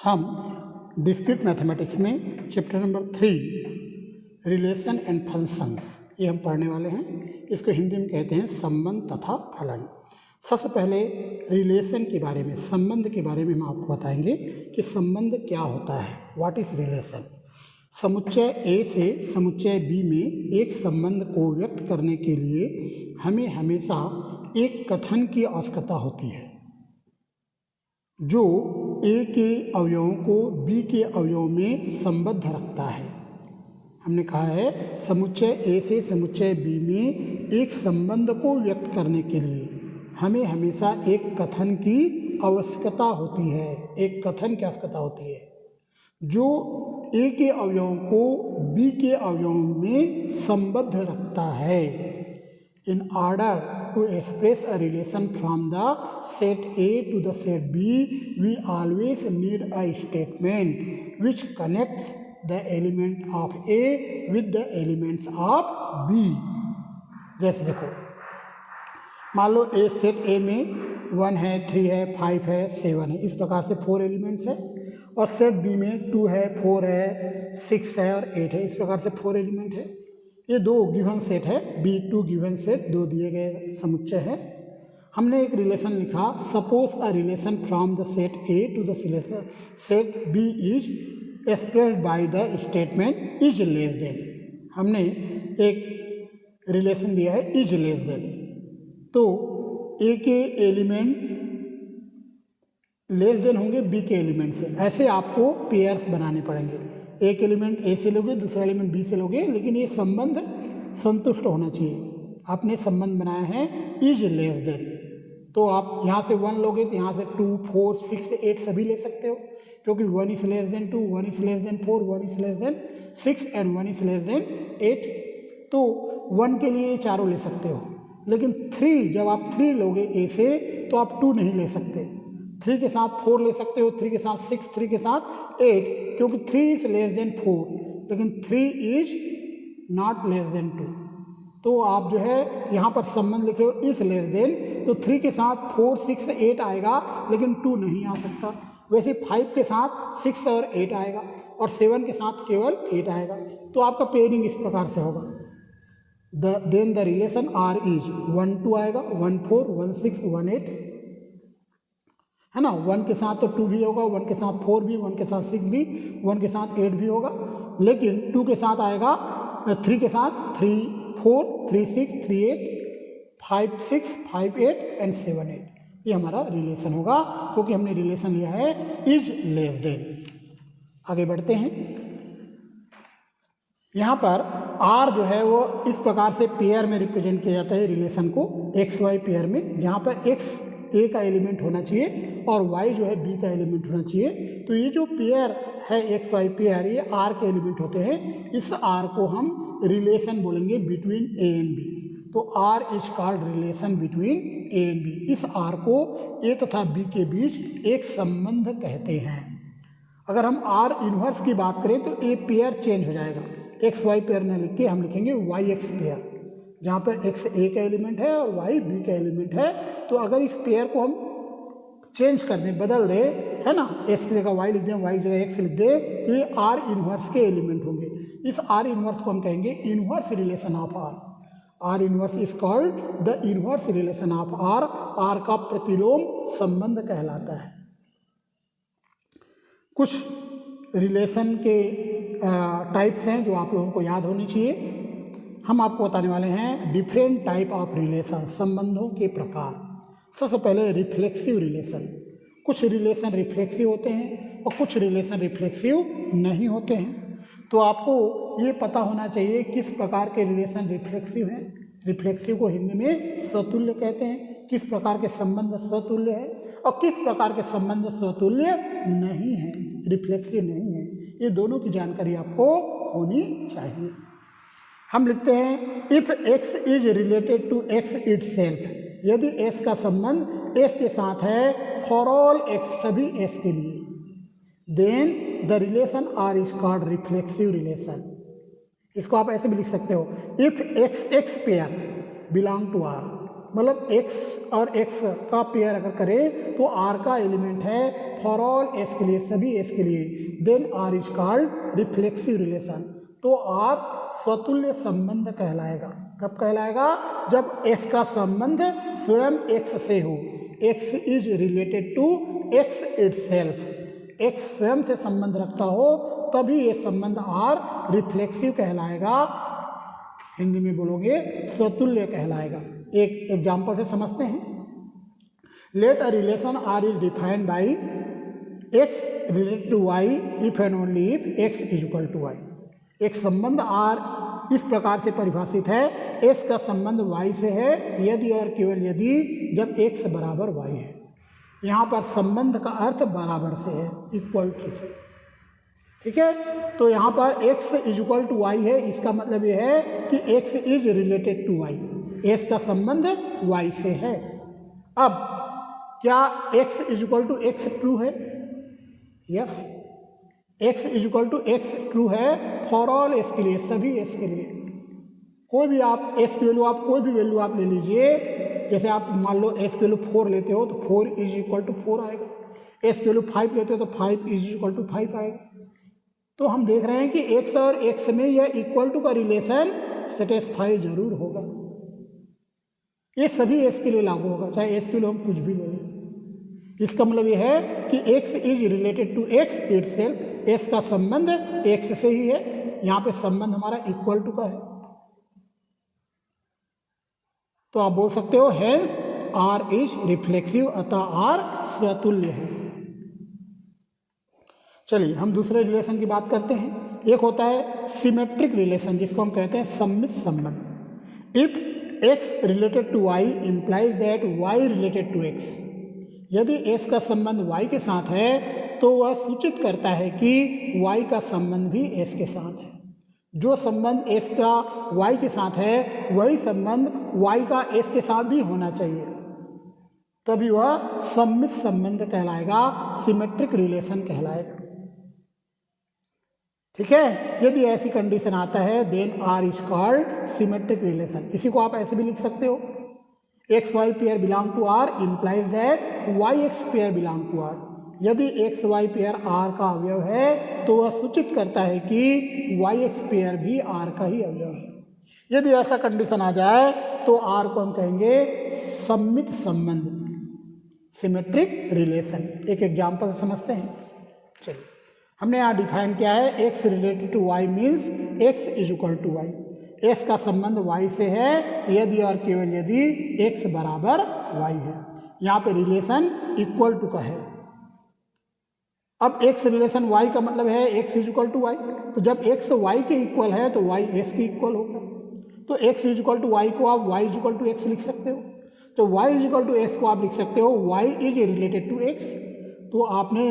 हम discrete mathematics में chapter number 3 relation and functions ये हम पढ़ने वाले हैं। इसको हिंदी में कहते हैं संबंध तथा फलन। सबसे पहले रिलेशन के बारे में, संबंध के बारे में हम आपको बताएंगे कि संबंध क्या होता है। What is relation. समुच्चय ए से समुच्चय बी में एक संबंध को व्यक्त करने के लिए हमें हमेशा एक कथन की आवश्यकता होती है जो ए के अवयवों को बी के अवयव में संबद्ध रखता है। हमने कहा है समुच्चय ए से समुच्चय बी में एक संबंध को व्यक्त करने के लिए हमें हमेशा एक कथन की आवश्यकता होती है। एक कथन की आवश्यकता होती है जो ए के अवयवों को बी के अवयवों में संबद्ध रखता है। In order to express a relation from the set A to the set B, we always need a statement which connects the element of A with the elements of B. जैसे देखो, मान लो ए set ए में 1 है, 3 है, 5 है, 7 है, इस प्रकार से 4 एलिमेंट्स है। और सेट बी में 2 है, 4 है, 6 है और 8 है, इस प्रकार से 4 एलिमेंट है। ये दो गिवन सेट है, B2 गिवन सेट, दो दिए गए समुच्चय है। हमने एक रिलेशन लिखा, suppose a relation from the set A to the set B is expressed by the statement is less than. हमने एक रिलेशन दिया है इज लेस देन, तो A के एलिमेंट लेस देन होंगे B के एलिमेंट से। ऐसे आपको पेयर्स बनाने पड़ेंगे। एक एलिमेंट ए से लोगे, दूसरा एलिमेंट बी से लोगे, लेकिन ये संबंध संतुष्ट होना चाहिए। आपने संबंध बनाया है इज लेस देन, तो आप यहाँ से 1 लोगे तो यहाँ से 2, 4, 6, 8 सभी ले सकते हो, क्योंकि 1 is less then 2, 1 is less then 4, 1 is less then 6 and 1 is less then 8। तो 1 के लिए ये चारों ले सकते हो, लेकिन 3 जब आप 3 लोगे ए से तो आप 2 नहीं ले सकते। 3 के साथ 4 ले सकते हो, 3 के साथ 6, 3 के साथ 8, क्योंकि 3 इज लेस देन 4, लेकिन 3 इज नॉट लेस देन 2। तो आप जो है यहाँ पर संबंध लिख रहे हो इज लेस देन, तो 3 के साथ 4, 6, 8 आएगा, लेकिन 2 नहीं आ सकता। वैसे 5 के साथ 6 और 8 आएगा, और 7 के साथ केवल 8 आएगा। तो आपका पेयरिंग इस प्रकार से होगा। Then the relation R is 1, 2 आएगा, 1, 4, 1, 6, 1, 8 है ना। 1 के साथ तो 2 भी होगा, 1 के साथ 4 भी, 1 के साथ 6 भी, 1 के साथ 8 भी होगा, लेकिन 2 के साथ आएगा 3 के साथ 3, 4, 3, 6, 3, 8, 5, 6, 5, 8 एंड 7, 8। ये हमारा रिलेशन होगा, क्योंकि हमने रिलेशन लिया है इज लेस देन। आगे बढ़ते हैं। यहाँ पर आर जो है वो इस प्रकार से पेयर में रिप्रेजेंट किया जाता है रिलेशन को, एक्स वाई पेयर में, जहाँ पर एक्स ए का एलिमेंट होना चाहिए और वाई जो है बी का एलिमेंट होना चाहिए। तो ये जो पेयर है एक्स वाई पेयर, ये आर के एलिमेंट होते हैं। इस आर को हम रिलेशन बोलेंगे बिटवीन ए एंड बी। तो R is called relation between A and B. इस आर को ए तथा बी के बीच एक संबंध कहते हैं। अगर हम आर इनवर्स की बात करें तो ए पेयर चेंज हो जाएगा। एक्स वाई पेयर न लिख के हम लिखेंगे वाई एक्स पेयर, जहाँ पर एक्स ए का एलिमेंट है और वाई बी का एलिमेंट है। तो अगर इस पेयर को हम चेंज कर दें, बदल दें, है ना, एक्स की जगह वाई लिख दें, वाई की जगह एक्स लिख दें, तो ये आर इनवर्स के एलिमेंट होंगे। इस आर इनवर्स को हम कहेंगे inverse relation of R. R inverse is called the inverse relation of R. R का प्रतिलोम संबंध कहलाता है। कुछ रिलेशन के टाइप्स हैं जो आप लोगों को याद होनी चाहिए। हम आपको बताने वाले हैं डिफरेंट टाइप ऑफ रिलेशन, संबंधों के प्रकार। सबसे पहले रिफ्लेक्सिव रिलेशन। कुछ रिलेशन रिफ्लेक्सिव होते हैं और कुछ रिलेशन रिफ्लेक्सिव नहीं होते हैं। तो आपको ये पता होना चाहिए किस प्रकार के रिलेशन रिफ्लेक्सिव हैं। रिफ्लेक्सिव को हिंदी में स्वतुल्य कहते हैं। किस प्रकार के संबंध स्वतुल्य है और किस प्रकार के संबंध स्वतुल्य नहीं है, रिफ्लेक्सिव नहीं है। ये दोनों की जानकारी आपको होनी चाहिए। हम लिखते हैं if x is related to x itself. यदि s का संबंध s के साथ है फॉर ऑल x, सभी s के लिए, then the relation R is called reflexive relation. इसको आप ऐसे भी लिख सकते हो, if x pair belong to R, मतलब x और x का पेयर अगर करें तो r का एलिमेंट है फॉर ऑल s के लिए, सभी s के लिए, then r is called reflexive relation. तो r स्वतुल्य संबंध कहलाएगा। कब कहलाएगा? जब s का संबंध स्वयं x से हो, x is related to x itself, x स्वयं से संबंध रखता हो, तभी ये संबंध r रिफ्लेक्सिव कहलाएगा। हिंदी में बोलोगे स्वतुल्य कहलाएगा। एक एग्जाम्पल से समझते हैं। Let a relation R is defined by X related to Y if and only if X is equal to Y. एक संबंध आर इस प्रकार से परिभाषित है, एक्स का संबंध वाई से है यदि और केवल यदि जब एक्स बराबर वाई है। यहाँ पर संबंध का अर्थ बराबर से है, इक्वल टू से। ठीक है, तो यहाँ पर x is equal to y है, इसका मतलब ये है कि x is related to Y, x का संबंध y से है। अब क्या x is equal to x true है? Yes, x is equal to x true है फॉर ऑल s के लिए, सभी s के लिए। कोई भी आप s की वैल्यू, आप कोई भी वैल्यू आप ले लीजिए, जैसे आप मान लो s की वैल्यू 4 लेते हो तो 4 इज इक्वल टू 4 आएगा, s की वैल्यू 5 लेते हो तो 5 इज इक्वल टू 5 आएगा। तो हम देख रहे हैं कि x और x में यह इक्वल टू का रिलेशन सेटिस्फाई जरूर होगा। ये सभी s के लिए लागू होगा, चाहे s के लिए हम कुछ भी ले लें। इसका मतलब यह है कि x is related to x itself, s का संबंध x से ही है। यहाँ पे संबंध हमारा इक्वल टू का है, तो आप बोल सकते हो हेंस r इज रिफ्लेक्सिव, अतः r स्वतुल्य है। चलिए हम दूसरे रिलेशन की बात करते हैं। एक होता है सिमेट्रिक रिलेशन, जिसको हम कहते हैं सममित संबंध। If x related to y implies that y related to x। यदि x का संबंध y के साथ है तो वह सूचित करता है कि y का संबंध भी s के साथ है। जो संबंध s का y के साथ है वही संबंध y का s के साथ भी होना चाहिए, तभी वह सममित संबंध कहलाएगा, सिमेट्रिक रिलेशन कहलाएगा। ठीक है, यदि ऐसी कंडीशन आता है then R is called symmetric relation. इसी को आप ऐसे भी लिख सकते हो, X Y pair belong to R implies that Y X pair belong to R. यदि एक्स वाई पेयर आर का अवयव है तो वह सूचित करता है कि वाई एक्स पेयर भी आर का ही अवयव है। यदि ऐसा कंडीशन आ जाए तो आर को हम कहेंगे सममित संबंध, सिमेट्रिक रिलेशन। एक एग्जाम्पल समझते हैं। चलिए, हमने यहाँ डिफाइन किया है x related to y means x is equal to Y. x का संबंध y से है यदि और केवल यदि x बराबर y है। यहाँ पे रिलेशन इक्वल टू का है। अब x रिलेशन y का मतलब है x is equal to Y, तो जब x y के इक्वल है तो y s के इक्वल होगा। तो x is equal to Y को आप y is equal to X लिख सकते हो, तो y is equal to X को आप लिख सकते हो y is related to x। तो आपने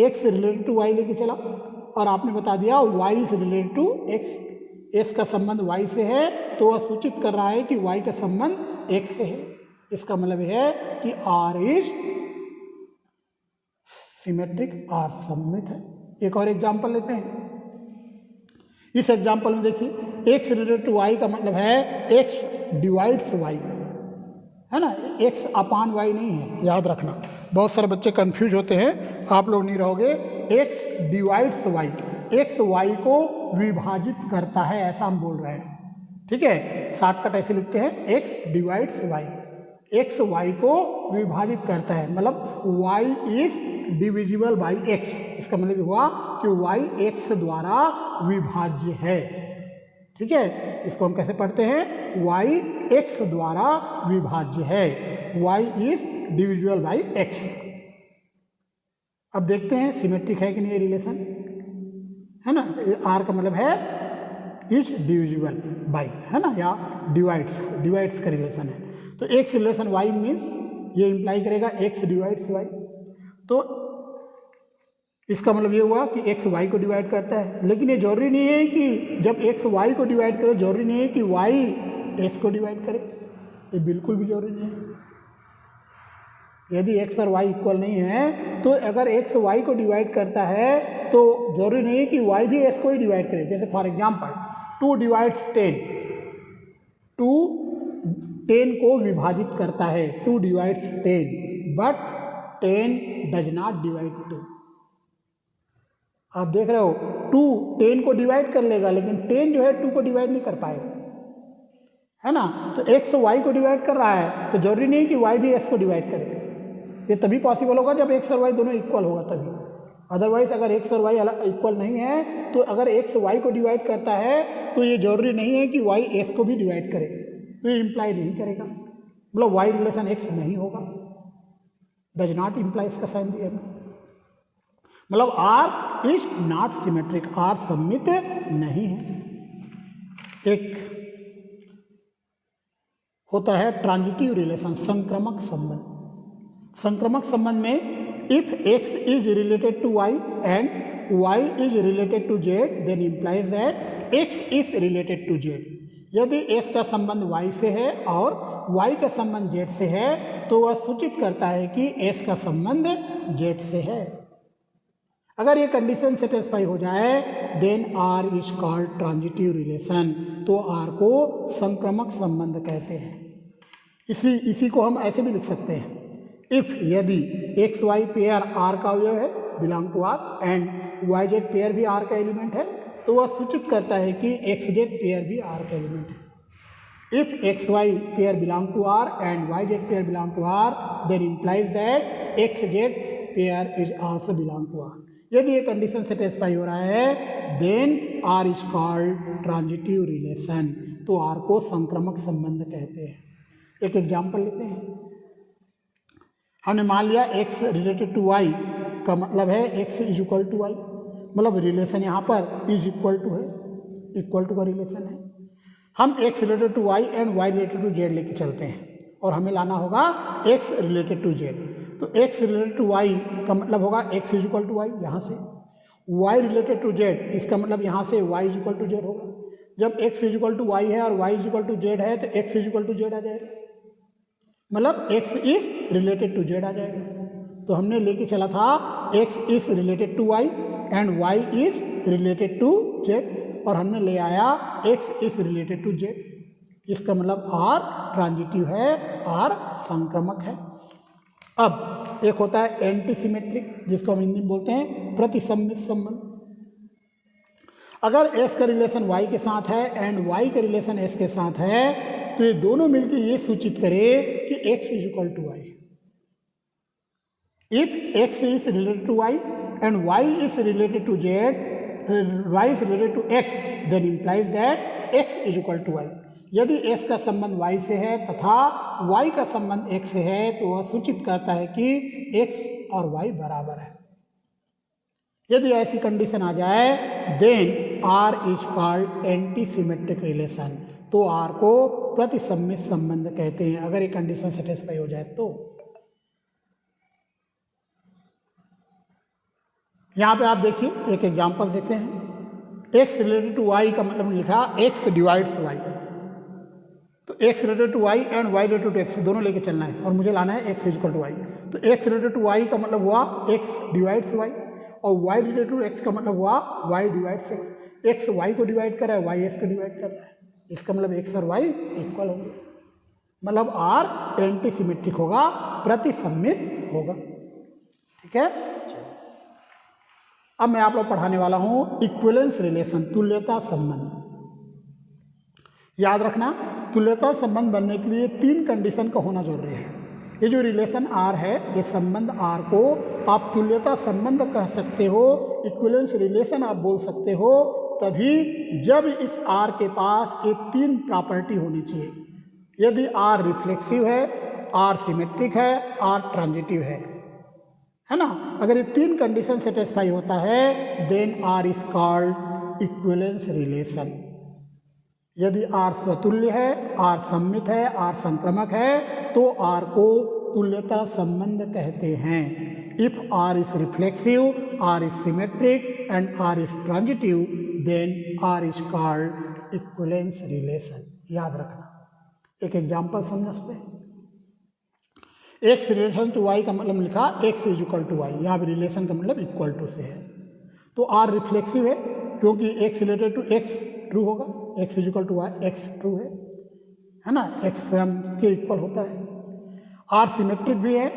x रिलेटेड टू y लेके चला और आपने बता दिया y is related to x। x का संबंध y से है तो वह सूचित कर रहा है कि y का संबंध x से है। इसका मतलब है कि r इज सिमेट्रिक, r सममित है। एक और एग्जांपल लेते हैं। इस एग्जांपल में देखिए, x रिलेटेड टू y का मतलब है x डिवाइड्स y, है ना, x अपान y नहीं है, याद रखना। बहुत सारे बच्चे कंफ्यूज होते हैं, आप लोग नहीं रहोगे। x divides y, x y को विभाजित करता है, ऐसा हम बोल रहे हैं। ठीक है, शॉर्टकट ऐसे लिखते हैं x divides y, x y को विभाजित करता है, मतलब y is divisible by x। इसका मतलब हुआ कि y x द्वारा विभाज्य है। ठीक है, इसको हम कैसे पढ़ते हैं, y x द्वारा विभाज्य है, y is divisible by x। अब देखते हैं सिमेट्रिक है कि नहीं ये रिलेशन, है ना। r का मतलब है इज डिविजिबल बाई, है ना, या डिवाइड्स का रिलेशन है। तो x रिलेशन y मीन्स ये इंप्लाई करेगा x डिवाइड्स y। तो इसका मतलब ये हुआ कि x y को डिवाइड करता है, लेकिन ये जरूरी नहीं है कि जब x y को डिवाइड करे, जरूरी नहीं है कि y s को डिवाइड करे, ये बिल्कुल भी जरूरी नहीं है। यदि x और y इक्वल नहीं है तो अगर x y को डिवाइड करता है तो जरूरी नहीं है कि y भी s को ही डिवाइड करे। जैसे फॉर एग्जांपल 2 डिवाइड्स 10, 10 को विभाजित करता है, 2 divides 10, but 10 does not divide 2। आप देख रहे हो 2 10 को डिवाइड कर लेगा, लेकिन 10 जो है 2 को डिवाइड नहीं कर पाएगा, है ना। तो x y को डिवाइड कर रहा है, तो जरूरी नहीं कि y भी x को डिवाइड करे। ये तभी पॉसिबल होगा जब x और y दोनों इक्वल होगा तभी। अदरवाइज अगर x और y इक्वल नहीं है, तो अगर x y को डिवाइड करता है तो ये जरूरी नहीं है कि y s को भी डिवाइड करे, तो ये इम्प्लाई नहीं करेगा, मतलब y रिलेशन x नहीं होगा, डज नॉट इम्प्लाई, इसका साइन दिया है। मतलब R is not symmetric, R सममित नहीं है। एक होता है ट्रांजिटिव रिलेशन, संक्रमक संबंध। संक्रमक संबंध में if x is related to y and y is related to z, then implies that x is related to z। यदि x का संबंध y से है और y का संबंध z से है, तो वह सूचित करता है कि s का संबंध z से है। अगर ये कंडीशन सेटिस्फाई हो जाए, then R is called transitive relation, तो R को संक्रमक संबंध कहते हैं। इसी को हम ऐसे भी लिख सकते हैं, इफ यदि एक्स वाई पेयर R का अवयव है, belong to R, and Y Z pair भी R का एलिमेंट है, तो वह सूचित करता है कि एक्स जेड पेयर भी R का एलिमेंट है। If X Y pair belong to R and Y Z pair belong to R, then implies that X Z pair is also belong to R। यदि ये कंडीशन सेटिस्फाई हो रहा है, then R is called transitive relation, तो R को संक्रमक संबंध कहते हैं। एक एग्जाम्पल लेते हैं। हमने मान लिया x रिलेटेड टू y का मतलब है x is equal to y, मतलब रिलेशन यहाँ पर इज इक्वल टू है, इक्वल टू का रिलेशन है। हम x related to y and y related to z लेके चलते हैं और हमें लाना होगा x रिलेटेड टू z। तो x रिलेटेड टू y का मतलब होगा x is equal to y, यहाँ से y रिलेटेड टू z, इसका मतलब यहाँ से y is equal to z होगा। जब x is equal to y है और y is equal to z है, तो x is equal to z आ जाएगा, मतलब x is related to z आ जाएगा। तो हमने लेके चला था x is related to y and y is related to z, और हमने ले आया x is related to z। इसका मतलब R ट्रांजिटिव है, R संक्रमक है। अब एक होता है एंटी सिमेट्रिक, जिसको हम हिंदी में बोलते हैं प्रतिसम्मित संबंध। अगर s का रिलेशन y के साथ है एंड y का रिलेशन s के साथ है, तो ये दोनों मिलकर ये सूचित करे कि x is equal to y। If x is related to y and y is related to z, y is related to x, then implies that x is equal to y। यदि s का संबंध y से है तथा y का संबंध x से है, तो वह सूचित करता है कि x और y बराबर है। यदि ऐसी कंडीशन आ जाए, then R is called antisymmetric relation, तो R को प्रतिसम्मित संबंध कहते हैं। अगर ये कंडीशन सेटिस्फाई हो जाए तो यहाँ पे आप देखिए एक एग्जांपल देखते हैं। x रिलेटेड टू y का मतलब लिखा x डिवाइड्स y, तो x related to y and y related to x दोनों लेके चलना है और मुझे लाना है x is equal to y। तो x रिलेटेड टू y का मतलब हुआ x डिवाइड्स y, और y रिलेटेड टू x का मतलब हुआ y divides x। x y को डिवाइड कर रहा है, y s को डिवाइड कर रहा है, इसका मतलब x और y इक्वल होंगे, मतलब R एंटी सिमेट्रिक होगा, प्रतिसम्मित होगा। ठीक है, अब मैं आप लोग पढ़ाने वाला हूं इक्विवेलेंस रिलेशन, तुल्यता संबंध। याद रखना, तुल्यता संबंध बनने के लिए 3 कंडीशन का होना जरूरी है। ये जो रिलेशन R है, ये संबंध R को आप तुल्यता संबंध कह सकते हो, इक्विवेलेंस रिलेशन आप बोल सकते हो, तभी जब इस R के पास ये 3 प्रॉपर्टी होनी चाहिए। यदि R रिफ्लेक्सिव है, R सिमेट्रिक है, R ट्रांजिटिव है ना। अगर ये 3 कंडीशन सेटिस्फाई होता है, then R is called equivalence relation. यदि R स्वतुल्य है, R सममित है, R संक्रमक है, तो R को तुल्यता संबंध कहते हैं। If R is reflexive, R is symmetric and R is transitive, then R is called equivalence relation. याद रखना, एक एग्जांपल समझते हैं। x रिलेशन टू y का मतलब लिखा x is equal to y, यहाँ भी रिलेशन का मतलब इक्वल टू से है। तो R रिफ्लेक्सिव है, क्योंकि x related to x true होगा, x is equal to y, x true है। है ना, एक्स स्वयं के इक्वल होता है। आर सिमेट्रिक भी है,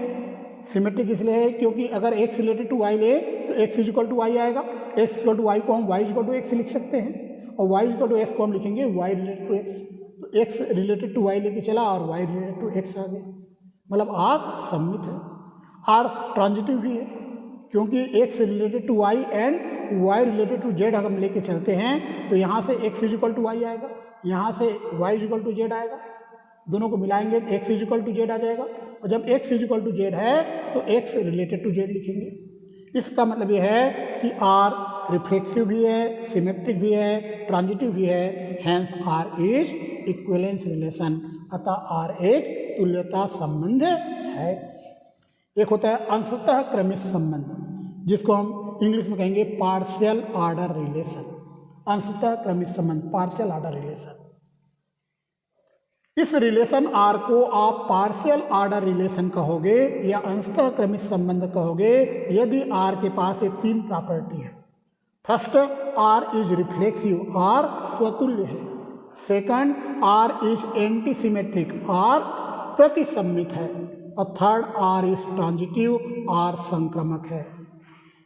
सिमेट्रिक इसलिए है क्योंकि अगर एक्स रिलेटेड टू वाई ले तो x is equal to y आएगा, एक्स इक्वल टू वाई को हम वाई इक्वल टू एक्स लिख सकते हैं और वाई इक्वल टू एक्स को हम लिखेंगे वाई रिलेटेड टू एक्स। तो एक्स रिलेटेड टू वाई लेके चला और वाई रिलेटेड टू एक्स आ गया, मतलब आर सम्मित है। आर ट्रांजिटिव भी है क्योंकि x related to y and y related to z अगर हम लेके चलते हैं तो यहाँ से x is equal to y आएगा, यहाँ से y is equal to z आएगा, दोनों को मिलाएंगे तो x is equal to z आ जाएगा। और जब x is equal to z है तो एक्स रिलेटेड टू जेड लिखेंगे। इसका मतलब ये है कि आर रिफ्लेक्सिव भी है, सिमेट्रिक भी है, ट्रांजिटिव भी है, hence R is equivalence relation, अतः आर एक तुल्यता संबंध है। एक होता है अंशतः क्रमिक संबंध जिसको हम इंग्लिश में कहेंगे पार्शियल ऑर्डर रिलेशन, अंशतः क्रमिक संबंध पार्शियल ऑर्डर रिलेशन। इस रिलेशन आर को आप पार्शियल ऑर्डर रिलेशन कहोगे या अंशतः क्रमिक संबंध कहोगे यदि आर के पास ये तीन प्रॉपर्टी है। First, R is reflexive, R स्वतुल्य है। Second, R is anti symmetric, R प्रतिसम्मित है। और third, R is transitive, R संक्रमक है।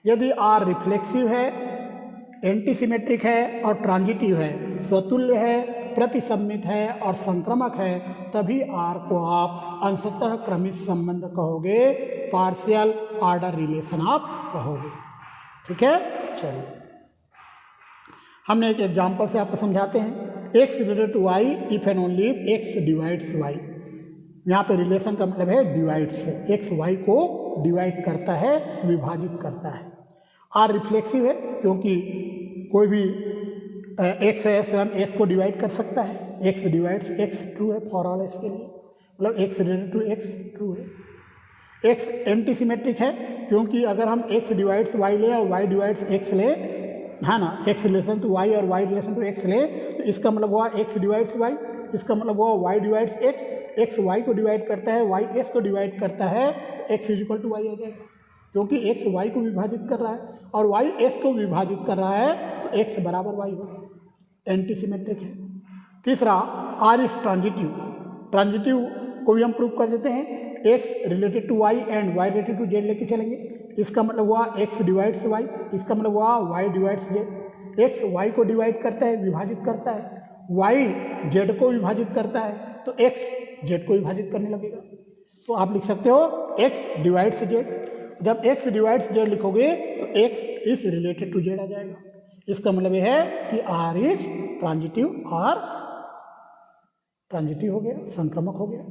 यदि आर रिफ्लेक्सिव है, एंटी सिमेट्रिक है और ट्रांजिटिव है, स्वतुल्य है, प्रतिसम्मित है और संक्रमक है, तभी आर को आप अंशतः क्रमिक संबंध कहोगे, पार्शियल ऑर्डर रिलेशन आप कहोगे। ठीक है, चलिए हमने एक एग्जांपल से आपको समझाते हैं। X related to Y if and only x divides y. यहाँ पे रिलेशन का मतलब है डिवाइड से, एक्स वाई को डिवाइड करता है, विभाजित करता है। आर रिफ्लेक्सिव है क्योंकि कोई भी एक्स है स्वयं एस को डिवाइड कर सकता है, एक्स डिवाइड्स एक्स ट्रू है फॉर ऑल एक्स के लिए, मतलब x related to x true है। एक्स एंटी सिमेट्रिक है क्योंकि अगर हम एक्स डिवाइड्स वाई ले और वाई डिवाइड्स एक्स ले, है ना, एक्स रिलेशन टू वाई और वाई रिलेशन टू एक्स ले तो इसका मतलब हुआ एक्स डिवाइड्स वाई, इसका मतलब हुआ y divides x, x y को डिवाइड करता है, वाई एस को डिवाइड करता है, तो x is equal to y आ जाएगा क्योंकि एक्स वाई को विभाजित कर रहा है और वाई एस को विभाजित कर रहा है तो एक्स बराबर वाई होगा, एंटी सिमेट्रिक है। तीसरा, आर इज ट्रांजिटिव, ट्रांजिटिव को भी हम प्रूव कर देते हैं। X related to y and y related to z लेके चलेंगे, इसका मतलब हुआ एक्स डिवाइड्स वाई, इसका मतलब हुआ y divides z. X y को डिवाइड करता है, विभाजित करता है, वाई जेड को विभाजित करता है तो एक्स जेड को विभाजित करने लगेगा। तो आप लिख सकते हो एक्स डिवाइड्स जेड। जब एक्स डिवाइड्स जेड लिखोगे तो x is related to z आ जाएगा। इसका मतलब यह है कि R is transitive, R transitive हो गया, संक्रमक हो गया।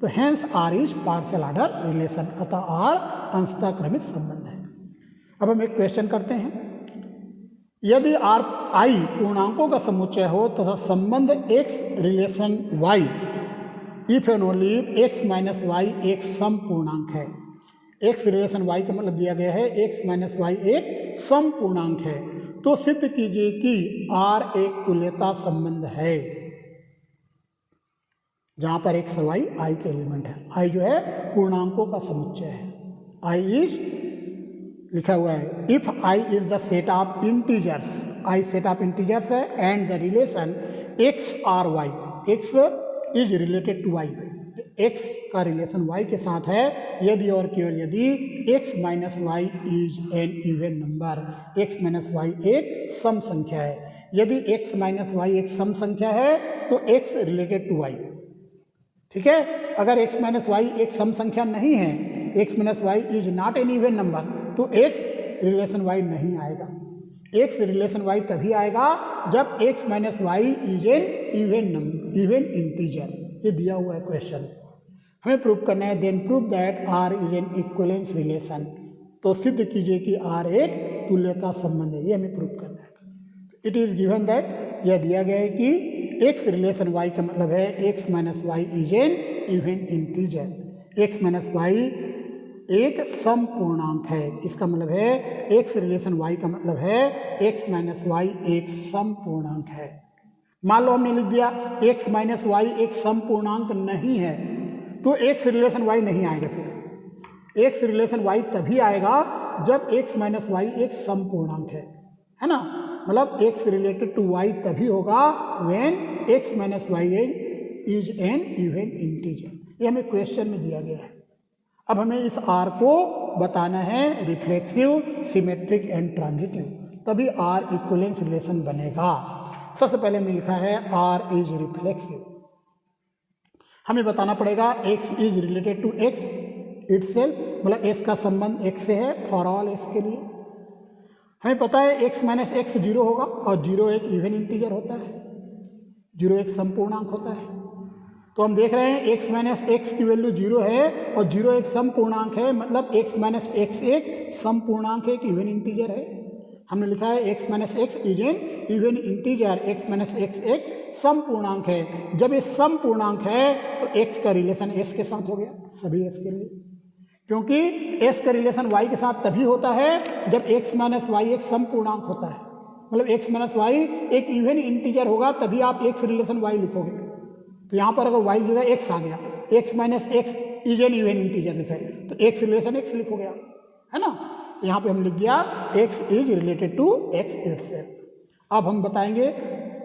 तो hence R is partial order relation, अतः आर अंशतः क्रमिक संबंध है। अब हम एक क्वेश्चन करते हैं। यदि आर आई पूर्णांकों का समुच्चय हो तथा संबंध x relation y if and only x minus y एक सम पूर्णांक है। एक्स रिलेशन वाई का मतलब दिया गया है एक्स माइनस वाई एक सम पूर्णांक है, तो सिद्ध कीजिए कि आर एक तुल्यता संबंध है। जहां पर एक्स और वाई आई के एलिमेंट है, आई जो है पूर्णांकों का समुच्चय है। आई इज लिखा हुआ है if I is the set of integers, I set of integers है and the relation x R y, x is related to y, x का रिलेशन वाई के साथ है यदि और केवल यदि x minus y is an even number, x minus y एक सम संख्या है। यदि एक्स माइनस वाई एक सम संख्या है तो एक्स रिलेटेड टू वाई। ठीक है, अगर एक्स माइनस वाई एक सम संख्या नहीं है, x minus y is not an even number, तो एक्स रिलेशन वाई नहीं आएगा। एक्स रिलेशन वाई तभी आएगा जब x minus y is an even number, even integer. ये दिया हुआ है क्वेश्चन, हमें प्रूव करना है। Then prove that R is an equivalence relation, तो सिद्ध कीजिए कि आर एक तुल्यता संबंध है, ये हमें प्रूव करना है। इट इज गिवन दैट, यह दिया गया है कि एक्स रिलेशन वाई का मतलब है x minus y is an even integer, x minus y एक सम पूर्णांक है। इसका मतलब है एक्स रिलेशन वाई का मतलब है एक्स माइनस वाई एक सम पूर्णांक है। मान लो हमने लिख दिया एक्स माइनस वाई एक सम पूर्णांक नहीं है, तो एक्स रिलेशन वाई नहीं आएगा। फिर एक्स रिलेशन वाई तभी आएगा जब एक्स माइनस वाई एक सम पूर्णांक है ना, मतलब एक्स रिलेटेड टू वाई तभी होगा when x minus y is an even integer. ये हमें क्वेश्चन में दिया गया है। अब हमें इस आर को बताना है रिफ्लेक्सिव, सिमेट्रिक एंड ट्रांजिटिव, तभी आर इक्विवेलेंस रिलेशन बनेगा। सबसे पहले हमें लिखा है आर इज रिफ्लेक्सिव। हमें बताना पड़ेगा x is related to x itself, मतलब एक्स का संबंध एक्स से है फॉर ऑल एक्स के लिए। हमें पता है एक्स माइनस एक्स जीरो होगा और जीरो एक इवन इंटीजर होता है, जीरो एक समपूर्णांक होता है। तो हम देख रहे हैं एक्स माइनस एक्स की वैल्यू जीरो है और जीरो एक समपूर्णांक है, मतलब एक्स माइनस एक्स एक समपूर्णांक है, एक इवन इंटीजर है। हमने लिखा है x minus x is an even integer, x minus x एक समपूर्णांक है। जब ये समपूर्णांक है तो एक्स का रिलेशन एस के साथ हो गया, सभी एस के लिए, क्योंकि एस का रिलेशन वाई के साथ तभी होता है जब एक्स माइनस वाई एक समपूर्णांक होता है, मतलब एक्स माइनस वाई एक इवन इंटीजर होगा, तभी आप एक्स रिलेशन वाई लिखोगे। तो यहाँ पर अगर वाई की जगह एक्स आ गया, x minus x is an even integer लिखा है, तो एक्स रिलेशन एक्स लिखोगे आप, है ना। तो यहाँ पे हम लिख दिया x is related to x itself. अब हम बताएंगे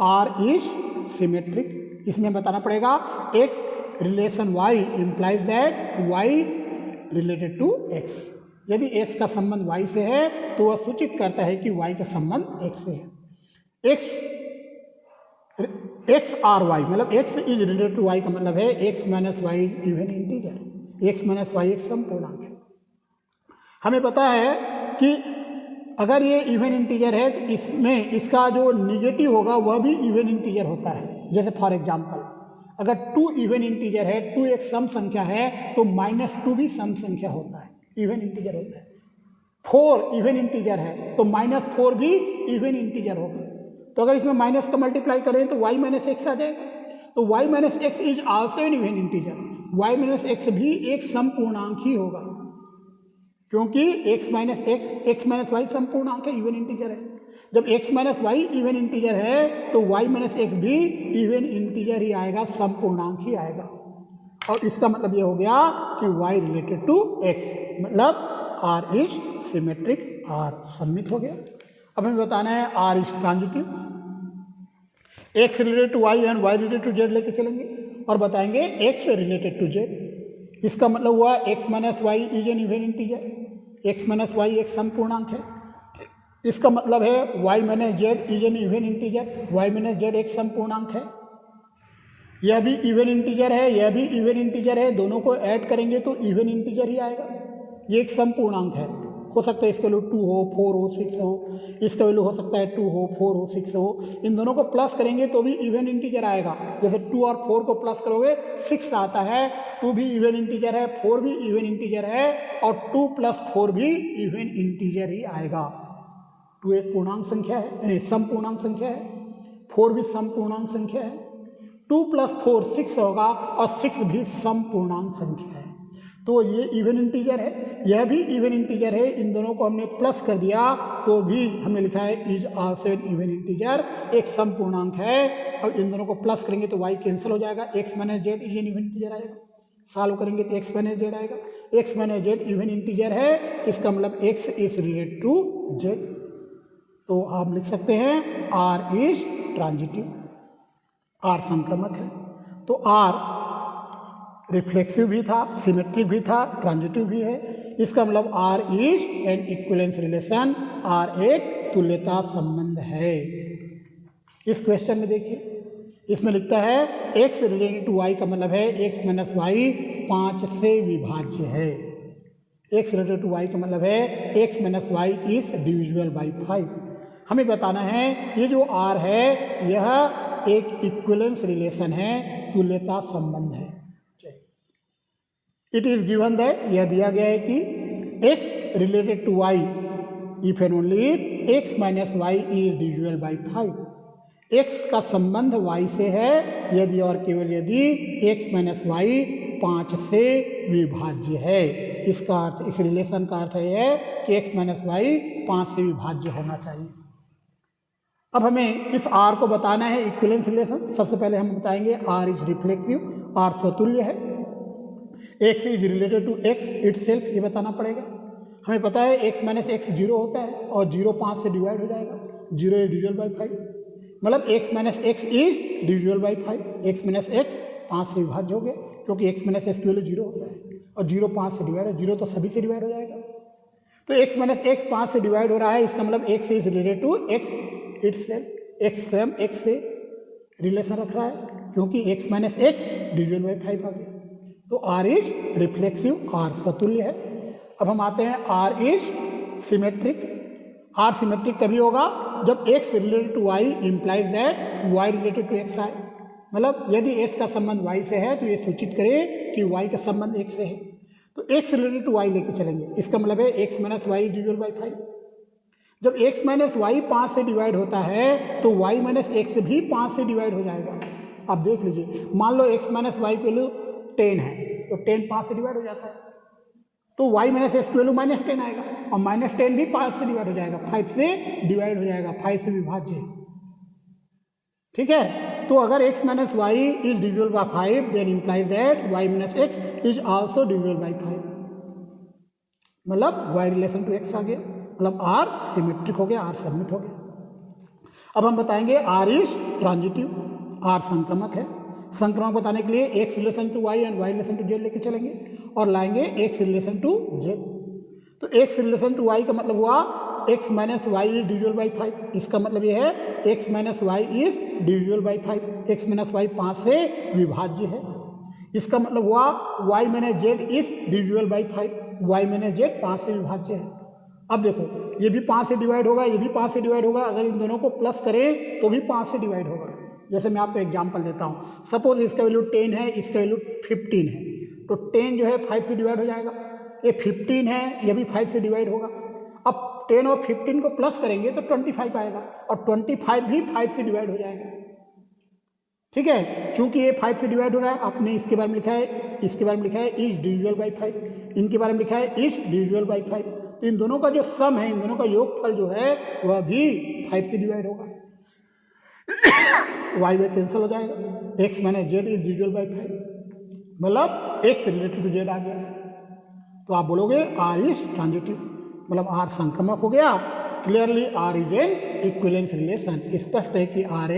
आर इज सिमेट्रिक। इसमें बताना पड़ेगा x relation y implies that y related to x. यदि एक्स का संबंध वाई से है तो वह सूचित करता है कि वाई का संबंध एक्स से है। एक्स आर वाई, मतलब x is related to y का मतलब है x minus y even integer, x minus y एक समपूर्णांक है। हमें पता है कि अगर ये इवन इंटीजर है तो इसमें इसका जो निगेटिव होगा वह भी इवन इंटीजर होता है। जैसे फॉर एग्जांपल अगर 2 इवन इंटीजर है, 2 एक सम संख्या है तो -2 भी सम संख्या होता है, इवन इंटीजर होता है। 4 इवन इंटीजर है तो -4 भी इवन इंटीजर होगा। तो अगर इसमें माइनस का मल्टीप्लाई करें तो y माइनस एक्स आ जाएगा। तो y minus x is also an even integer, y minus x भी एक समपूर्णांक ही होगा, क्योंकि x माइनस वाई समपूर्णांक है, इवन इंटीजर है। जब x minus y even integer है तो y माइनस एक्स भी इवन इंटीजर ही आएगा, समपूर्णांक ही आएगा। और इसका मतलब ये हो गया कि y रिलेटेड टू x, मतलब r इज सिमेट्रिक, r सम्मित हो गया। अब हमें बताना है r is transitive. x related to y and y related to z लेके चलेंगे और बताएंगे x रिलेटेड टू z। इसका मतलब हुआ x minus y is an even integer, x minus y एक समपूर्णांक है। इसका मतलब है y minus z is an even integer, y minus z एक समपूर्णांक है। यह भी इवन इंटीजर है, यह भी इवन इंटीजर है, दोनों को ऐड करेंगे तो इवन इंटीजर ही आएगा। ये एक समपूर्णांक है, हो सकता है इसका वैल्यू 2 हो, 4 हो, 6 हो, इसका वैल्यू हो सकता है 2 हो, 4 हो, 6 हो। इन दोनों को प्लस करेंगे तो भी इवन इंटीजर आएगा। जैसे 2 और 4 को प्लस करोगे 6 आता है, 2 भी इवन इंटीजर है, 4 भी इवन इंटीजर है और 2 + 4 भी इवन इंटीजर ही आएगा। 2 एक पूर्णांक संख्या है, नहीं समपूर्णांक संख्या है, 4 भी समपूर्णांक संख्या है। 2 + 4 6 होगा और 6 भी समपूर्णांक संख्या है। तो ये इवन इंटीजर है, यह भी इवन इंटीजर है। इन दोनों को हमने प्लस कर दिया तो भी हमने लिखा है is also an even integer, एक समपूर्णांक है। और इन दोनों को प्लस करेंगे तो y कैंसिल हो जाएगा, x minus z is an even integer आएगा। सॉल्व करेंगे तो x माइनस जेड आएगा, x minus z even integer है, इसका मतलब x is related to z। तो आप लिख सकते हैं r इज ट्रांजिटिव, r संक्रमक है। तो r रिफ्लेक्सिव भी था, सिमेट्रिक भी था, ट्रांजिटिव भी है। इसका मतलब R is an equivalence relation, R एक तुल्यता संबंध है। इस क्वेश्चन में देखिए, इसमें लिखता है x रिलेटेड टू y का मतलब है x माइनस वाई 5 से विभाज्य है। x रिलेटेड टू y का मतलब है x minus y is divisible by 5। हमें बताना है ये जो R है यह एक इक्विवेलेंस रिलेशन है, तुल्यता संबंध है। इट इज गिवन दैट, यह दिया गया है कि x related to y if and only x minus y is divisible by 5। x का संबंध y से है यदि और केवल यदि x माइनस वाई 5 से विभाज्य है। इसका अर्थ, इस रिलेशन का अर्थ यह है कि x माइनस वाई 5 से विभाज्य होना चाहिए। अब हमें इस r को बताना है इक्विवेलेंस रिलेशन। सबसे पहले हम बताएंगे r इज रिफ्लेक्सिव, r स्वतुल्य है, x is related to x itself, ये बताना पड़ेगा। हमें पता है x माइनस एक्स 0 होता है और 0 5 से डिवाइड हो जाएगा, 0 इज डिविजिबल बाई 5। मतलब x minus x is divisible by 5, x minus x 5 से विभाज्य हो गया, क्योंकि x माइनस एक्स की वैल्यू 0 होता है और 0 5 से डिवाइड है, 0 तो सभी से डिवाइड हो जाएगा। तो x माइनस एक्स 5 से डिवाइड हो रहा है, इसका मतलब x is related to x itself, x स्वयं x से रिलेशन रख रहा है, क्योंकि x minus x divisible by 5 आ गया। तो r इज रिफ्लेक्सिव, r सतुल्य है। अब हम आते हैं r is symmetric. r symmetric तभी होगा जब x related to y implies that y related to x आए। मतलब यदि x का संबंध y से है तो ये सूचित करे कि y का संबंध x से है, तो x रिलेटेड टू y लेके चलेंगे। इसका मतलब है x minus y divisible by 5। जब x माइनस वाई 5 से डिवाइड होता है तो y माइनस एक्स भी 5 से डिवाइड हो जाएगा। अब देख लीजिए, मान लो x माइनस वाई की वैल्यू 10 है, तो 10 5 से डिवाइड हो जाता है, तो y माइनस एक्स की वैल्यू माइनस 10 आएगा, और माइनस 10 भी 5 से डिवाइड हो जाएगा, 5 से डिवाइड हो जाएगा, 5 से विभाज्य है। ठीक है, तो अगर x minus y is divisible by 5 then implies that y minus x is also divisible by 5। मतलब y रिलेशन टू x आ गया, मतलब r सिमेट्रिक हो गया, r सबमिट हो गया। अब हम बताएंगे r इज ट्रांजिटिव, r संक्रमक है। संक्रमक बताने के लिए x relation to y and y relation to z लेके चलेंगे और लाएंगे x रिलेशन टू z। तो x रिलेशन टू y का मतलब हुआ x minus y is divisible by 5। इसका मतलब ये है x minus y is divisible by 5, x minus y 5 से विभाज्य है। इसका मतलब हुआ y minus z is divisible by 5, y minus Z 5 से विभाज्य है। अब देखो, ये भी 5 से डिवाइड होगा, ये भी 5 से डिवाइड होगा, अगर इन दोनों को प्लस करें तो भी 5 से डिवाइड होगा। जैसे मैं आपको एग्जांपल देता हूँ, सपोज इसका वैल्यू 10 है, इसका वैल्यू 15 है, तो 10 जो है 5 से डिवाइड हो जाएगा, ये 15 है, ये भी 5 से डिवाइड होगा। अब 10 और 15 को प्लस करेंगे तो 25 आएगा, और 25 भी 5 से डिवाइड हो जाएगा। ठीक है, चूंकि ये 5 से डिवाइड हो रहा है, आपने इसके बारे में लिखा है, इसके बारे में लिखा है इज डिविजिबल बाई 5, इनके बारे में लिखा है इज डिविजिबल बाई 5, तो इन दोनों का जो सम है, इन दोनों का योगफल जो है वह भी 5 से डिवाइड होगा। y बाई कैंसिल हो जाएगा, x minus z is divisible by 5, मतलब x रिलेटेड टू z आ गया। तो आप बोलोगे r इज ट्रांजिटिव, मतलब r संक्रमक हो गया। Clearly r is an equivalence relation, स्पष्ट है कि r